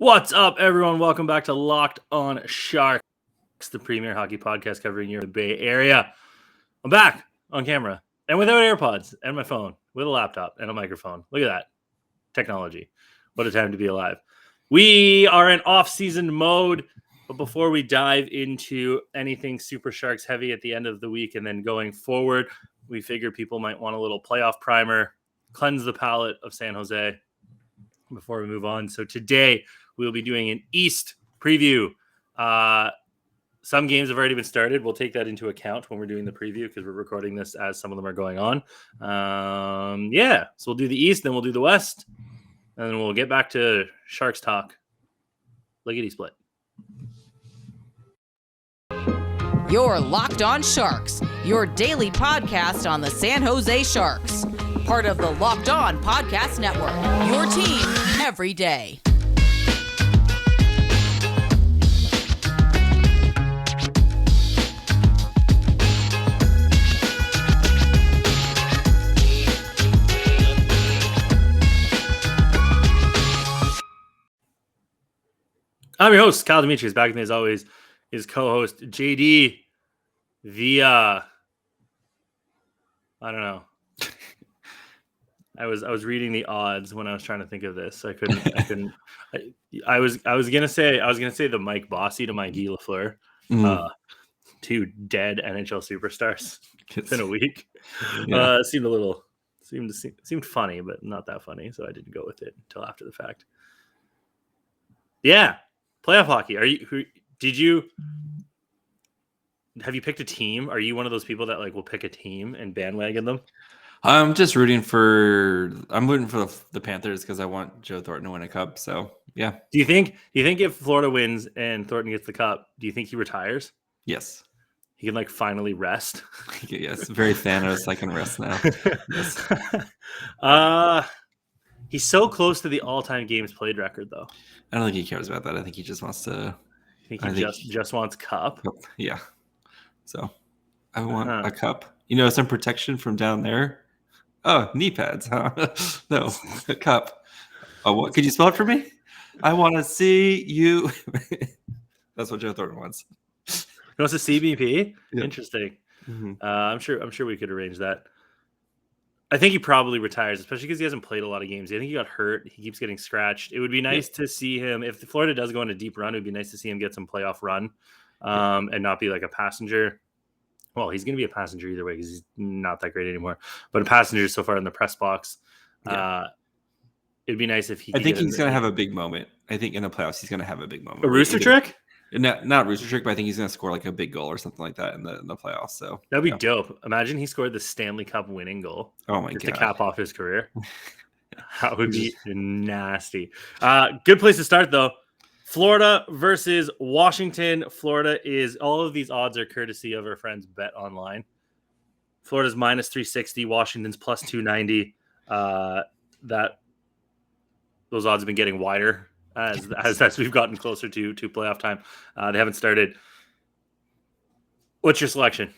What's up, everyone? Welcome back to Locked On Sharks, the premier hockey podcast covering your Bay Area. I'm back on camera and without AirPods and my phone, with a laptop and a microphone. Look at that technology. What a time to be alive. We are in off-season mode, but before we dive into anything Super Sharks heavy at the end of the week and then going forward, we figure people might want a little playoff primer, cleanse the palate of San Jose before we move on. So today we'll be doing an East preview. Some games have already been started. We'll take that into account when we're doing the preview because we're recording this as some of them are going on. So we'll do the East, then we'll do the West, and then we'll get back to Sharks talk. Lickety split. You're Locked On Sharks, your daily podcast on the San Jose Sharks. Part of the Locked On Podcast Network, your team every day. I'm your host, Kyle Demetrius, back with me as always, his co-host, JD, via, I don't know. I was reading the odds when I was trying to think of this. So I couldn't. I was gonna say the Mike Bossy to Mike Lafleur, two dead NHL superstars in a week. Yeah. Seemed funny, but not that funny. So I didn't go with it until after the fact. Yeah, playoff hockey. Have you picked a team? Are you one of those people that will pick a team and bandwagon them? I'm just rooting for the Panthers because I want Joe Thornton to win a cup. So yeah. Do you think if Florida wins and Thornton gets the cup, do you think he retires? Yes. He can finally rest. Yes. Very Thanos. I can rest now. Yes. He's so close to the all-time games played record, though. I don't think he cares about that. I think he just wants to. Just wants cup. Yeah. So I want a cup. Some protection from down there. Oh, knee pads, huh? No, a cup. Oh, what? Could you spell it for me? I want to see you. That's what Joe Thornton wants. He wants a CBP? Yep. Interesting. Mm-hmm. I'm sure we could arrange that. I think he probably retires, especially because he hasn't played a lot of games. I think he got hurt. He keeps getting scratched. It would be nice to see him. If Florida does go on a deep run, it would be nice to see him get some playoff run and not be like a passenger. Well, he's going to be a passenger either way because he's not that great anymore. But a passenger so far in the press box. It'd be nice if he. I think he's going to have a big moment. I think in the playoffs he's going to have a big moment. A rooster trick? Not rooster trick, but I think he's going to score a big goal or something like that in the playoffs. So that'd be dope. Imagine he scored the Stanley Cup winning goal. Oh my god! To cap off his career. That would be nasty. Good place to start though. Florida versus Washington. Florida is all of these odds are courtesy of our friends BetOnline. Florida's minus 360, Washington's plus 290. Those odds have been getting wider as we've gotten closer to playoff time. They haven't started. What's your selection?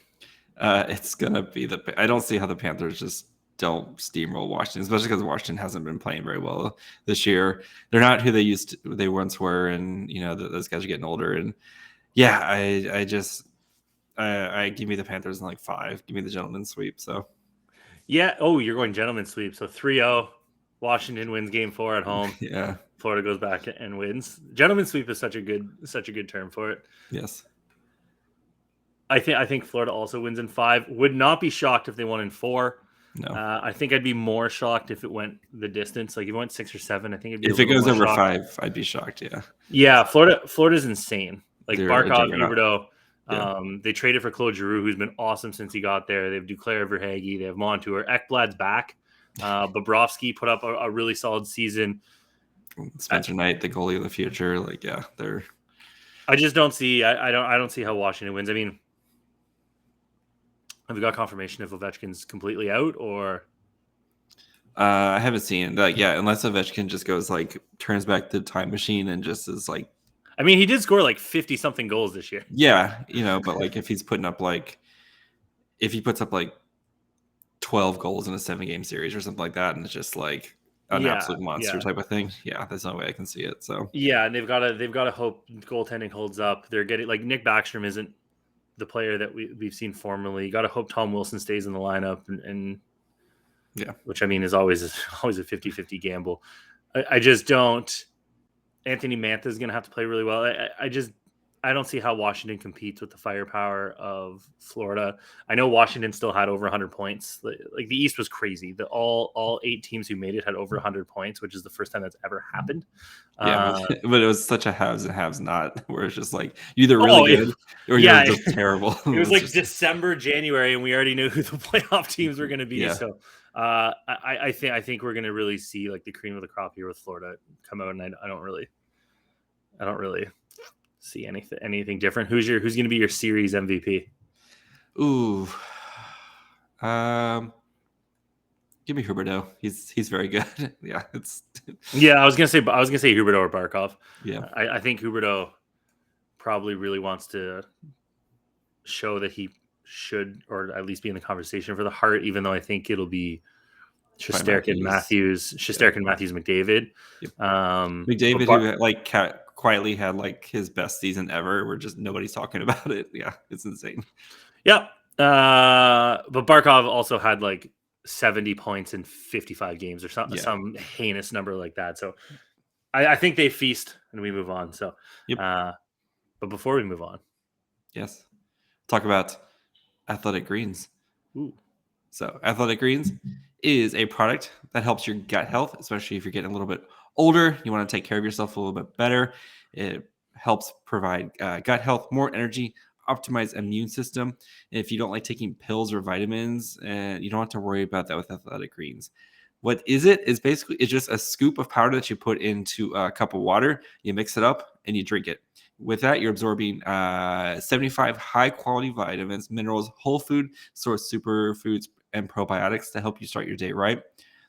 It's gonna be I don't see how the Panthers just don't steamroll Washington, especially because Washington hasn't been playing very well this year. They're not who they once were, and those guys are getting older. And yeah, I give me the Panthers in 5. Give me the gentleman's sweep. So yeah. Oh, you're going gentleman's sweep. So 3-0. Washington wins game 4 at home. Yeah. Florida goes back and wins. Gentleman's sweep is such a good term for it. Yes. I think Florida also wins in 5. Would not be shocked if they won in 4. No. I think I'd be more shocked if it went the distance. If it went 6 or 7, I think it'd be. If it goes over 5, I'd be shocked. Yeah. Yeah, Florida's insane. Barkov, Huberdeau. Yeah. They traded for Claude Giroux, who's been awesome since he got there. They have Duclair, Verhaeghe. They have Montour. Ekblad's back. Bobrovsky put up a really solid season. Spencer Knight, the goalie of the future. They're. I just don't see. I don't see how Washington wins. I mean, have we got confirmation if Ovechkin's completely out or? I haven't seen unless Ovechkin just goes turns back the time machine and just is I mean, he did score 50 something goals this year. Yeah, but if he's putting up if he puts up 12 goals in a 7-game series or something like that, and it's just an absolute monster yeah. type of thing. Yeah, that's no way I can see it. So Yeah, and they've got to hope goaltending holds up. They're getting like Nick Backstrom isn't the player that we've seen formerly. You got to hope Tom Wilson stays in the lineup, and yeah, which I mean is always a 50-50 gamble. I just don't. Anthony Mantha is going to have to play really well. I don't see how Washington competes with the firepower of Florida. I know Washington still had over 100 points. Like the East was crazy. All 8 teams who made it had over 100 points, which is the first time that's ever happened. yeah. But it was such a haves and haves not, where it's just like you either really good or you're just terrible. It was like December, January, and we already knew who the playoff teams were going to be. Yeah. So I think we're going to really see like the cream of the crop here with Florida come out, and I don't really see anything different. Who's going to be your series MVP? Ooh, give me Huberdeau. He's very good. Yeah, I was gonna say Huberdeau or Barkov. Yeah, I think Huberdeau probably really wants to show that he should, or at least be in the conversation for the Hart, even though I think it'll be Shesterkin and Matthews, McDavid. Yep. McDavid, who like quietly had like his best season ever. We're just nobody's talking about it. Yeah, it's insane. Yep. But Barkov also had like 70 points in 55 games or something, some heinous number like that. So I think they feast and we move on. So, yep. But before we move on, yes, talk about Athletic Greens. Ooh. So Athletic Greens is a product that helps your gut health, especially if you're getting a little bit older. You want to take care of yourself a little bit better. It helps provide gut health, more energy, optimize immune system. And if you don't like taking pills or vitamins, and you don't have to worry about that with Athletic Greens. What is it? Is basically it's just a scoop of powder that you put into a cup of water. You mix it up and you drink it. With that, you're absorbing 75 high-quality vitamins, minerals, whole food source superfoods, and probiotics to help you start your day right.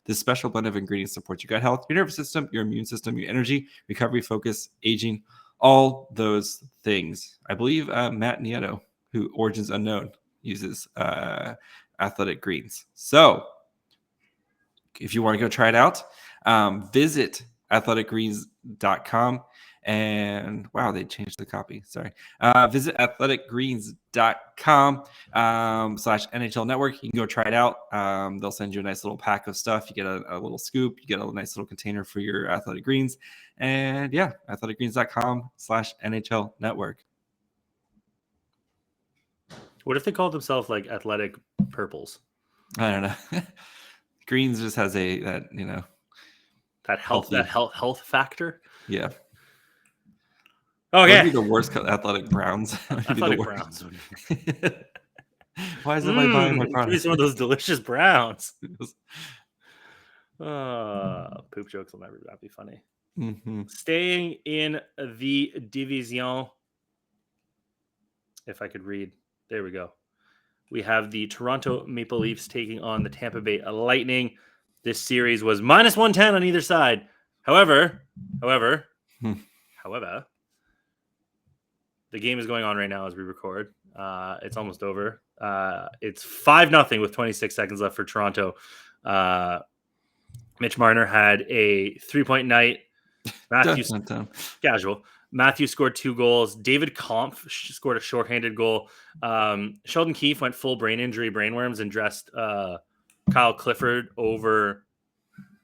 This special blend of ingredients supports your gut health, your nervous system, your immune system, your energy, recovery, focus, aging, all those things. I believe Matt Nieto, who Origins Unknown, uses Athletic Greens. So if you want to go try it out, visit athleticgreens.com. And wow, they changed the copy. Sorry. Visit athleticgreens.com /NHL network. You can go try it out. They'll send you a nice little pack of stuff. You get a little scoop. You get a nice little container for your Athletic Greens. And yeah, athleticgreens.com /NHL network. What if they called themselves like Athletic Purples? I don't know. Greens just has that health factor. Yeah. Okay. What would be the worst Athletic Browns? Athletic Browns. Why is everybody buying my product? Give me some of those delicious Browns. Poop jokes will never be funny. Mm-hmm. Staying in the division, if I could read, there we go. We have the Toronto Maple Leafs taking on the Tampa Bay Lightning. This series was -110 on either side. However, the game is going on right now as we record. It's almost over. It's 5-0 with 26 seconds left for Toronto. Mitch Marner had a 3-point night. Matthews scored 2 goals. David Kampf scored a shorthanded goal. Sheldon Keefe went full brain injury, brainworms, and dressed Kyle Clifford over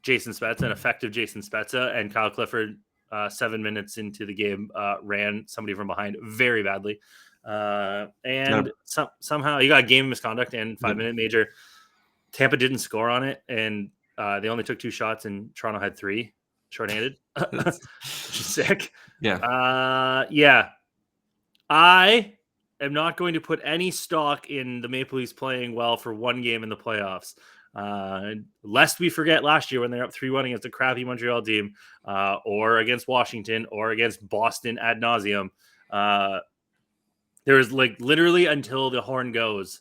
Jason Spezza, an effective Jason Spezza. And Kyle Clifford, 7 minutes into the game, ran somebody from behind very badly. Somehow he got game misconduct and 5-minute major. Tampa didn't score on it, and they only took 2 shots, and Toronto had 3 shorthanded. Which is sick. Yeah. Yeah. I am not going to put any stock in the Maple Leafs playing well for one game in the playoffs. Lest we forget last year when they're up 3-1 against a crappy Montreal team, or against Washington, or against Boston ad nauseum. There was like literally until the horn goes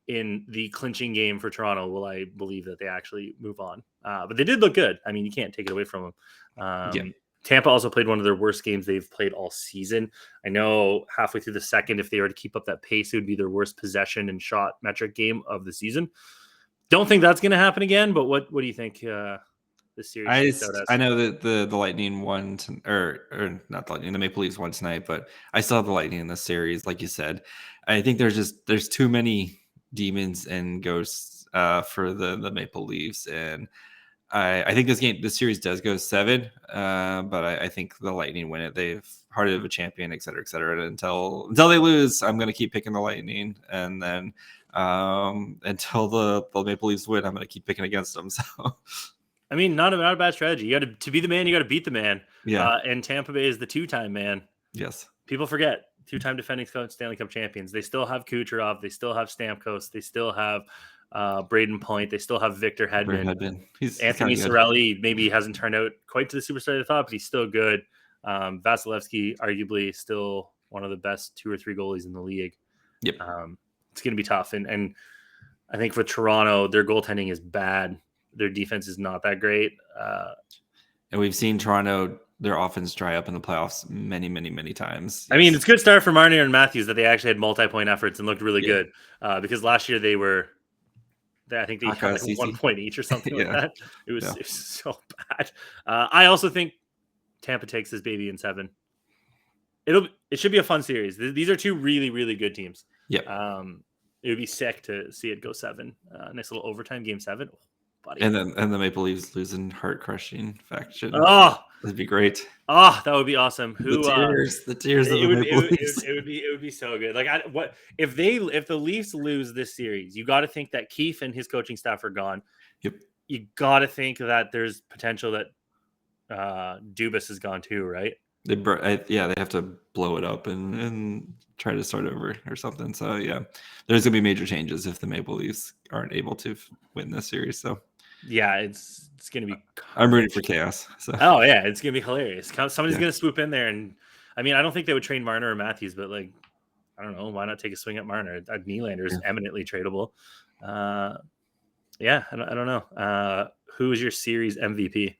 in the clinching game for Toronto will I believe that they actually move on. But they did look good. I mean, you can't take it away from them. Tampa also played one of their worst games they've played all season. I know halfway through the second, if they were to keep up that pace, it would be their worst possession and shot metric game of the season. Don't think that's going to happen again, but what do you think This series shakes out as. I know that the Lightning won, or not the Lightning, the Maple Leafs won tonight, but I still have the Lightning in this series, like you said. I think there's too many demons and ghosts for the Maple Leafs, and I think this series does go 7, but I think the Lightning win it. They've hearted of a champion, et cetera, et cetera. And until they lose, I'm going to keep picking the Lightning, and then until the Maple Leafs win, I'm going to keep picking against them. So, I mean, not a bad strategy. You got to be the man. You got to beat the man. Yeah. And Tampa Bay is the 2-time man. Yes. People forget 2-time defending Stanley Cup champions. They still have Kucherov. They still have Stamkos. They still have Braden Point. They still have Victor Hedman. Anthony Cirelli maybe hasn't turned out quite to the superstar they thought, but he's still good. Vasilevsky, arguably still one of the best 2 or 3 goalies in the league. Yep. It's going to be tough. And I think for Toronto, their goaltending is bad. Their defense is not that great. And we've seen Toronto, their offense dry up in the playoffs many, many, many times. I mean, it's a good start for Marner and Matthews that they actually had multi-point efforts and looked really good. Because last year I think they had like 1 point each or something like that. It was so bad. I also think Tampa takes this baby in 7. It should be a fun series. These are 2 really, really good teams. Yeah. It would be sick to see it go 7. Nice little overtime game 7. Oh, buddy. And the Maple Leafs losing heart-crushing faction. Oh, that'd be great. Oh, that would be awesome. The tears of the Maple Leafs. It would be so good. Like, if the Leafs lose this series, you got to think that Keefe and his coaching staff are gone. Yep. You got to think that there's potential that Dubas is gone too, right? They have to blow it up and try to start over or something. So yeah, there's gonna be major changes if the Maple Leafs aren't able to win this series. So yeah, it's gonna be. I'm rooting for chaos. So it's gonna be hilarious. Somebody's gonna swoop in there, and I mean, I don't think they would trade Marner or Matthews, but like, I don't know, why not take a swing at Marner? Nylander is eminently tradable. I don't know. Who is your series MVP?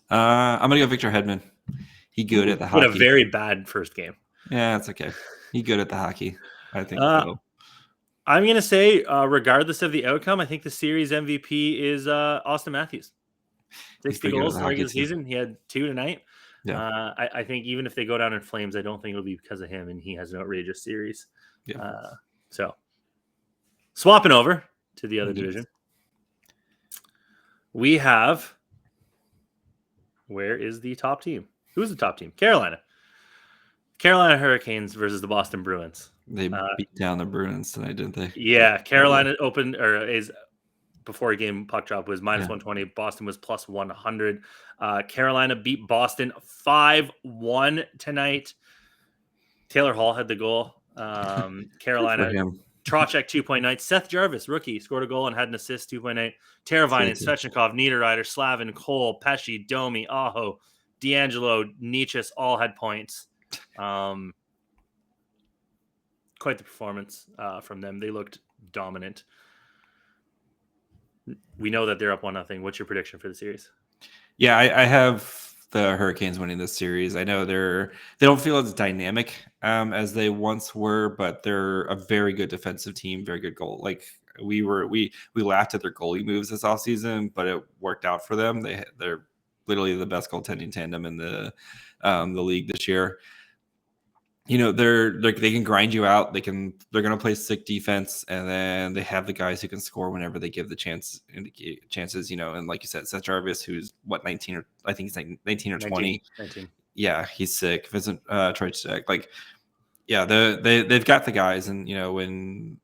I'm gonna go Victor Hedman. He good at the hockey. But a very bad first game. Yeah, it's okay. He good at the hockey. I think so. I'm going to say, regardless of the outcome, I think the series MVP is Austin Matthews. 60 goals in the regular season. He had 2 tonight. Yeah. I think even if they go down in flames, I don't think it'll be because of him, and he has an outrageous series. Yeah. So, swapping over to the other division, we have. Where is the top team? Who's the top team? Carolina Hurricanes versus the Boston Bruins. They beat down the Bruins tonight, didn't they? Yeah, Carolina is before a game puck drop was -120. Boston was +100. Carolina beat Boston 5-1 tonight. Taylor Hall had the goal. Carolina Trocheck 2.9. Seth Jarvis, rookie, scored a goal and had an assist 2.8. Teravainen, Svechnikov, Niederreiter, Slavin, Cole, Pesci, Domi, Aho, D'Angelo, Nietzsche all had points. Quite the performance from them. They looked dominant. We know that they're up 1-0. What's your prediction for the series? Yeah, I have the Hurricanes winning this series. I know they don't feel as dynamic as they once were, but they're a very good defensive team, very good goal. Like we laughed at their goalie moves this offseason, but it worked out for them. They're literally the best goaltending tandem in the league this year. You know, they can grind you out. They're going to play sick defense, and then they have the guys who can score whenever they give the chances. You know, and like you said, Seth Jarvis, who's 19 or I think he's like 19 or 20. 19. Yeah, he's sick. Vincent Trocheck, like, yeah, they've got the guys, and you know, when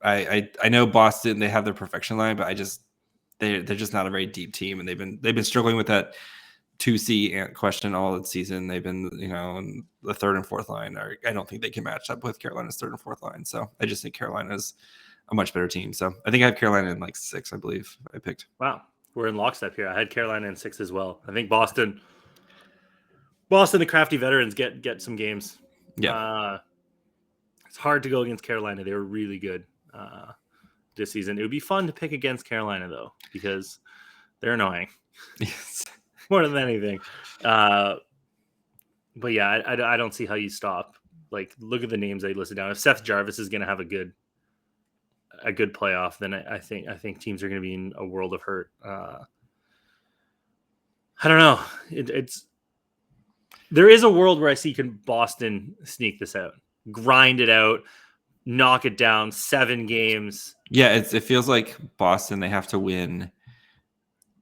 I know Boston, they have their perfection line, but they're just not a very deep team, and they've been struggling with that 2C question all the season. They've been, you know, in the third and fourth line. I don't think they can match up with Carolina's third and fourth line. So I just think Carolina's a much better team. So I think I have Carolina in like 6, I believe I picked. Wow. We're in lockstep here. I had Carolina in 6 as well. I think Boston, the crafty veterans get some games. Yeah. It's hard to go against Carolina. They were really good this season. It would be fun to pick against Carolina though, because they're annoying. Yes. More than anything. But yeah, I don't see how you stop. Like, look at the names I listed down. If Seth Jarvis is going to have a good playoff, then I think teams are going to be in a world of hurt. I don't know. There is a world where I see can Boston sneak this out, grind it out, knock it down 7 games. Yeah, it feels like Boston. They have to win.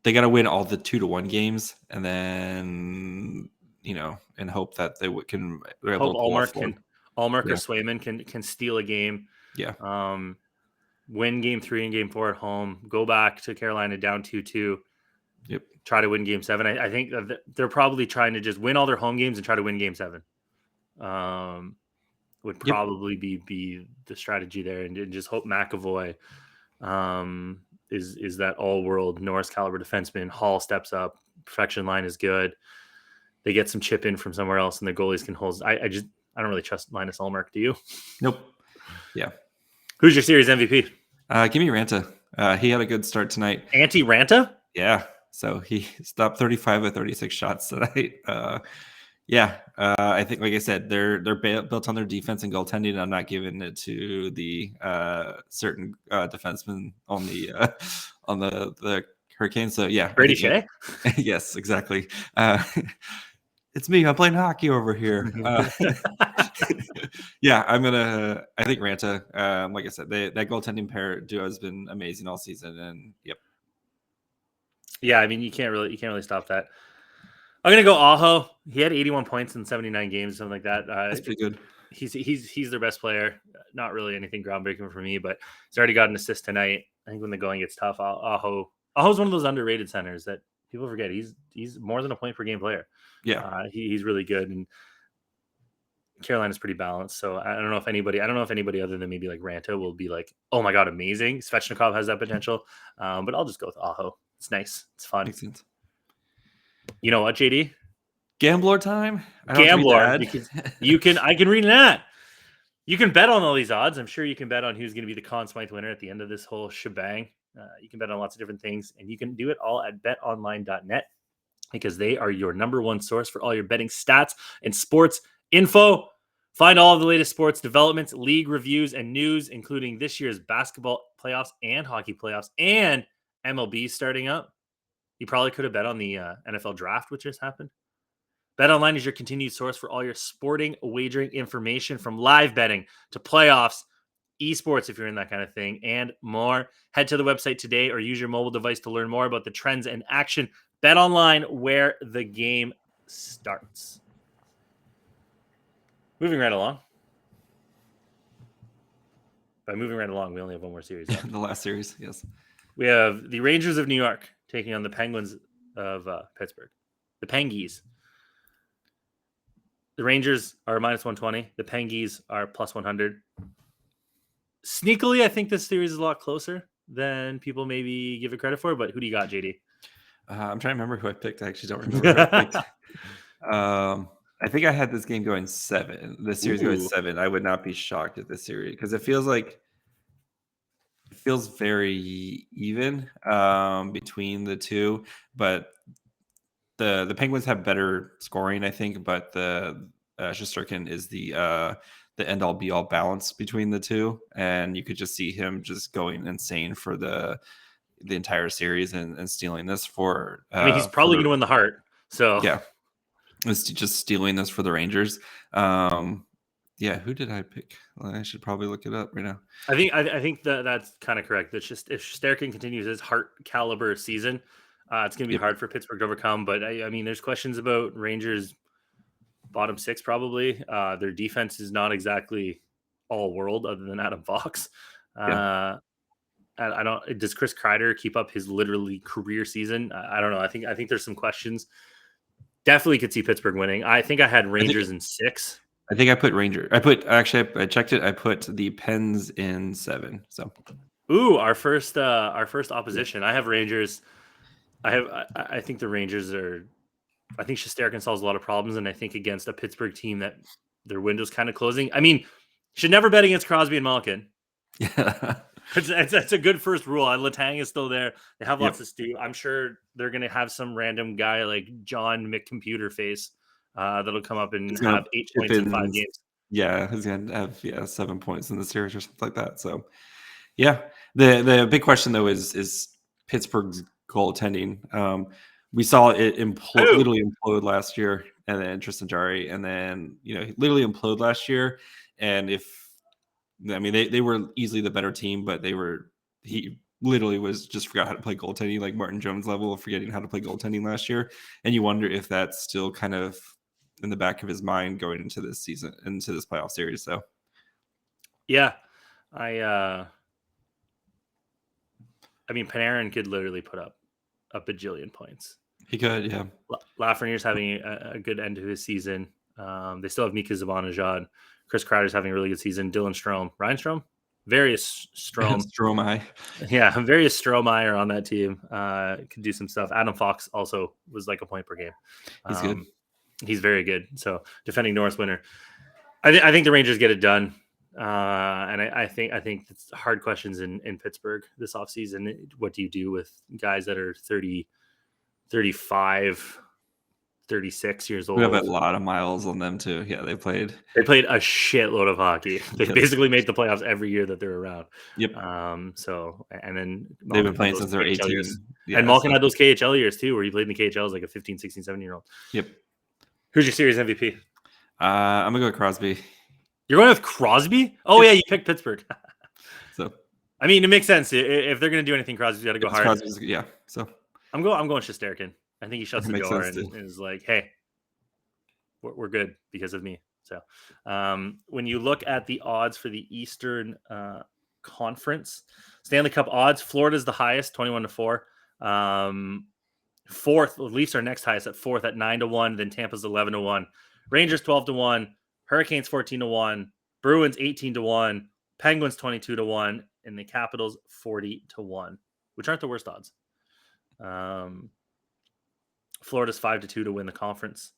They got to win all the 2-1 games, and then and hope that they can. Hope Allmark or Yeah. Swayman can steal a game. Yeah. Win game 3 and game 4 at home. Go back to Carolina down 2-2. Yep. Try to win game 7. I think they're probably trying to just win all their home games and try to win game 7. Would probably be the strategy there, and just hope McAvoy is that all-world Norris caliber defenseman. Hall steps up. Perfection line is good. They get some chip in from somewhere else, and the goalies can hold. I don't really trust Linus Ullmark. Do you? Nope. Yeah. Who's your series MVP? Give me Ranta. He had a good start tonight. Antti Ranta? Yeah. So he stopped 35 of 36 shots tonight. I think, like I said, they're built on their defense and goaltending. I'm not giving it to the certain defenseman on the Hurricanes. So yeah, Brady Shea. Yes, exactly. It's me. I'm playing hockey over here. I think Ranta. Like I said, that goaltending pair duo has been amazing all season, and yep. Yeah, I mean you can't really stop that. I'm gonna go Aho. He had 81 points in 79 games, something like that. That's pretty good. He's their best player. Not really anything groundbreaking for me, but he's already got an assist tonight. I think when the going gets tough, Aho's one of those underrated centers that people forget. He's more than a point per game player. Yeah, he's really good, and Carolina's pretty balanced. So I don't know if anybody other than maybe like Ranta will be like, oh my god, amazing. Svechnikov has that potential, but I'll just go with Aho. It's nice. It's fun. Makes sense. You know what, JD? Gambler time. Gambler. Because I can read that. You can bet on all these odds. I'm sure you can bet on who's going to be the Conn Smythe winner at the end of this whole shebang. You can bet on lots of different things, and you can do it all at betonline.net because they are your number one source for all your betting stats and sports info. Find all of the latest sports developments, league reviews, and news, including this year's basketball playoffs and hockey playoffs and MLB starting up. You probably could have bet on the NFL draft, which just happened. BetOnline is your continued source for all your sporting wagering information, from live betting to playoffs, esports, if you're in that kind of thing, and more. Head to the website today or use your mobile device to learn more about the trends and action. BetOnline, where the game starts. Moving right along. By moving right along, we only have one more series left. The last series, yes. We have the Rangers of New York taking on the Penguins of Pittsburgh. The Pengies. The Rangers are minus 120. The Pengies are plus 100. Sneakily, I think this series is a lot closer than people maybe give it credit for. But who do you got, JD? I'm trying to remember who I picked. I actually don't remember who I picked. I think I had this game going 7. This series going 7. I would not be shocked at this series because it feels very even between the two, but the Penguins have better scoring, I think, but the Shesterkin is the end all be all balance between the two, and you could just see him just going insane for the entire series and stealing this for. I mean, he's probably going to win the Hart. So yeah, it's just stealing this for the Rangers. Yeah, who did I pick? Well, I should probably look it up right now. I think that's kind of correct. It's just if Shesterkin continues his Hart caliber season, it's going to be hard for Pittsburgh to overcome. But I mean, there's questions about Rangers bottom 6 probably. Their defense is not exactly all world other than Adam Fox. I don't. Does Chris Kreider keep up his literally career season? I don't know. I think there's some questions. Definitely could see Pittsburgh winning. I think I had Rangers in 6. I think I put Ranger. I checked it. I put the Pens in 7. So, our first opposition. I have Rangers. I think the Rangers are. I think Shesterkin solves a lot of problems, and I think against a Pittsburgh team that their window's kind of closing. I mean, should never bet against Crosby and Malkin. Yeah, that's a good first rule. Letang is still there. They have lots of stew. I'm sure they're going to have some random guy like John McComputer face. That'll come up and have 8 points in 5 games. Yeah, he's gonna have 7 points in the series or something like that. So, yeah, the big question though is Pittsburgh's goaltending. we saw it literally implode last year, and then Tristan Jarry, and then literally implode last year. And they were easily the better team, but he literally just forgot how to play goaltending, like Martin Jones level of forgetting how to play goaltending last year. And you wonder if that's still kind of in the back of his mind going into this season, into this playoff series. So, yeah, I mean, Panarin could literally put up a bajillion points. He could, yeah. Lafreniere's having a good end to his season. They still have Mika Zibanejad. Chris Kreider's having a really good season. Dylan Strome. Ryan Strome? Various Strome. Stromai. Yeah, various Stromai are on that team. Could do some stuff. Adam Fox also was like a point per game. He's good. He's very good. So defending Norris winner. I think the Rangers get it done. And I think it's hard questions in Pittsburgh this offseason. What do you do with guys that are 30, 35, 36 years old? We have a lot of miles on them too. Yeah, they played a shitload of hockey. They basically made the playoffs every year that they're around. Yep. So, and then they've been playing since they're 18. Yeah, and Malkin had those KHL years too, where he played in the KHL as like a 15, 16, 17-year-old. Yep. Who's your series MVP? I'm gonna go with Crosby. You're going with Crosby? Oh yeah, you picked Pittsburgh. So, I mean, it makes sense if they're going to do anything. Crosby's got to go hard. Yeah. So I'm going Shesterkin. I think he shuts the door and is like, "Hey, we're good because of me." So, when you look at the odds for the Eastern Conference Stanley Cup odds, Florida's the highest, 21-4. Fourth, the Leafs are next highest at fourth at 9-1. Then Tampa's 11-1. Rangers 12-1. Hurricanes 14-1, Bruins 18-1, Penguins 22-1, and the Capitals 40-1, which aren't the worst odds. Florida's 5-2 to win the conference.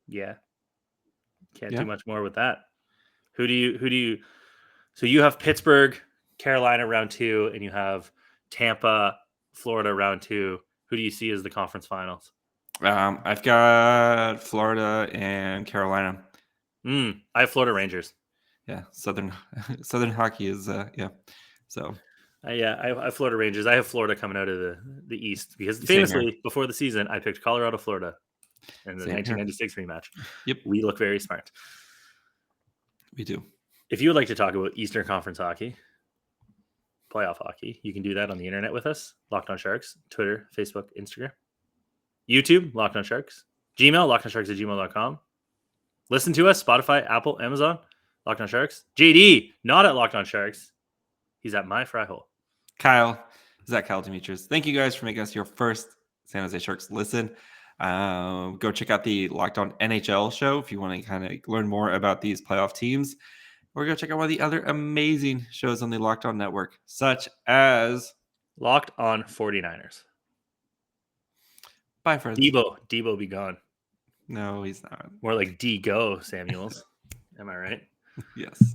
Yeah, can't do much more with that. Who do you? So you have Pittsburgh, Carolina round 2, and you have Tampa, Florida round 2. Who do you see as the conference finals? I've got Florida and Carolina. I have Florida Rangers. Yeah, Southern hockey is So I have Florida Rangers. I have Florida coming out of the East because famously before the season I picked Colorado, Florida in the 1996 rematch. Yep, we look very smart. We do. If you would like to talk about Eastern Conference hockey, playoff hockey, you can do that on the internet with us. Locked On Sharks, Twitter, Facebook, Instagram. YouTube, Locked On Sharks. Gmail, lockedonsharks@gmail.com. Listen to us, Spotify, Apple, Amazon, Locked On Sharks. JD, not at Locked On Sharks. He's at My Fry Hole. Kyle, is that Kyle Demetrius? Thank you guys for making us your first San Jose Sharks listen. Go check out the Locked On NHL show if you want to kind of learn more about these playoff teams. Or go check out one of the other amazing shows on the Locked On Network, such as Locked On 49ers. Bye, friends. Debo be gone. No, he's not. More like D-Go, Samuels. Am I right? Yes.